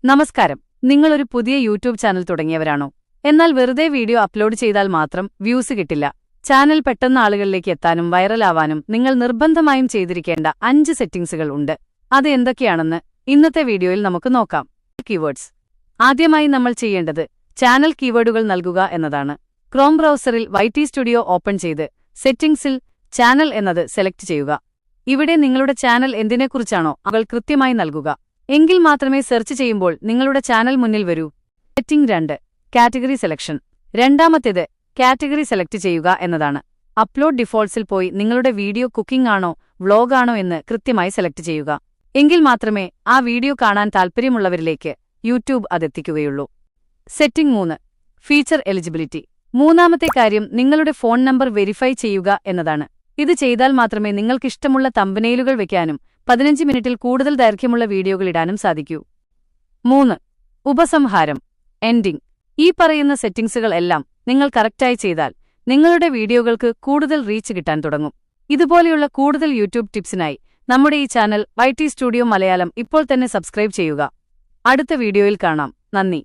നമസ്കാരം. നിങ്ങളൊരു പുതിയ യൂട്യൂബ് ചാനൽ തുടങ്ങിയവരാണോ? എന്നാൽ വെറുതെ വീഡിയോ അപ്ലോഡ് ചെയ്താൽ മാത്രം വ്യൂസ് കിട്ടില്ല. ചാനൽ പെട്ടെന്ന് ആളുകളിലേക്ക് എത്താനും വൈറലാവാനും നിങ്ങൾ നിർബന്ധമായും ചെയ്തിരിക്കേണ്ട 5 സെറ്റിംഗ്സുകൾ ഉണ്ട്. അത് എന്തൊക്കെയാണെന്ന് ഇന്നത്തെ വീഡിയോയിൽ നമുക്ക് നോക്കാം. കീവേഡ്സ്. ആദ്യമായി നമ്മൾ ചെയ്യേണ്ടത് ചാനൽ കീവേഡുകൾ നൽകുക എന്നതാണ്. ക്രോം ബ്രൗസറിൽ YT സ്റ്റുഡിയോ ഓപ്പൺ ചെയ്ത് സെറ്റിംഗ്സിൽ ചാനൽ എന്നത് സെലക്ട് ചെയ്യുക. ഇവിടെ നിങ്ങളുടെ ചാനൽ എന്തിനെക്കുറിച്ചാണോ അവൾ കൃത്യമായി നൽകുക. എങ്കിൽ മാത്രമേ സെർച്ച് ചെയ്യുമ്പോൾ നിങ്ങളുടെ ചാനൽ മുന്നിൽ വരൂ. സെറ്റിംഗ് 2. Category selection. രണ്ടാമത്തേത് കാറ്റഗറി സെലക്ട് ചെയ്യുക എന്നതാണ്. അപ്ലോഡ് ഡിഫോൾട്ട്സിൽ പോയി നിങ്ങളുടെ വീഡിയോ കുക്കിംഗ് ആണോ വ്ളോഗാണോ എന്ന് കൃത്യമായി സെലക്ട് ചെയ്യുക. എങ്കിൽ മാത്രമേ ആ വീഡിയോ കാണാൻ താൽപ്പര്യമുള്ളവരിലേക്ക് യൂട്യൂബ് അതെത്തിക്കുകയുള്ളൂ. സെറ്റിംഗ് 3. Feature eligibility. മൂന്നാമത്തെ കാര്യം നിങ്ങളുടെ ഫോൺ നമ്പർ വെരിഫൈ ചെയ്യുക എന്നതാണ്. ഇത് ചെയ്താൽ മാത്രമേ നിങ്ങൾക്കിഷ്ടമുള്ള തമ്പനെയിലുകൾ വയ്ക്കാനും 15 മിനിറ്റിൽ കൂടുതൽ ദൈർഘ്യമുള്ള വീഡിയോകൾ ഇടാനും സാധിക്കൂ. 3. ഉപസംഹാരം. എൻഡിംഗ്. ഈ പറയുന്ന സെറ്റിംഗ്സുകൾ എല്ലാം നിങ്ങൾ കറക്റ്റായി ചെയ്താൽ നിങ്ങളുടെ വീഡിയോകൾക്ക് കൂടുതൽ റീച്ച് കിട്ടാൻ തുടങ്ങും. ഇതുപോലെയുള്ള കൂടുതൽ യൂട്യൂബ് ടിപ്സിനായി നമ്മുടെ ഈ ചാനൽ YT സ്റ്റുഡിയോ മലയാളം ഇപ്പോൾ തന്നെ സബ്സ്ക്രൈബ് ചെയ്യുക. അടുത്ത വീഡിയോയിൽ കാണാം. നന്ദി.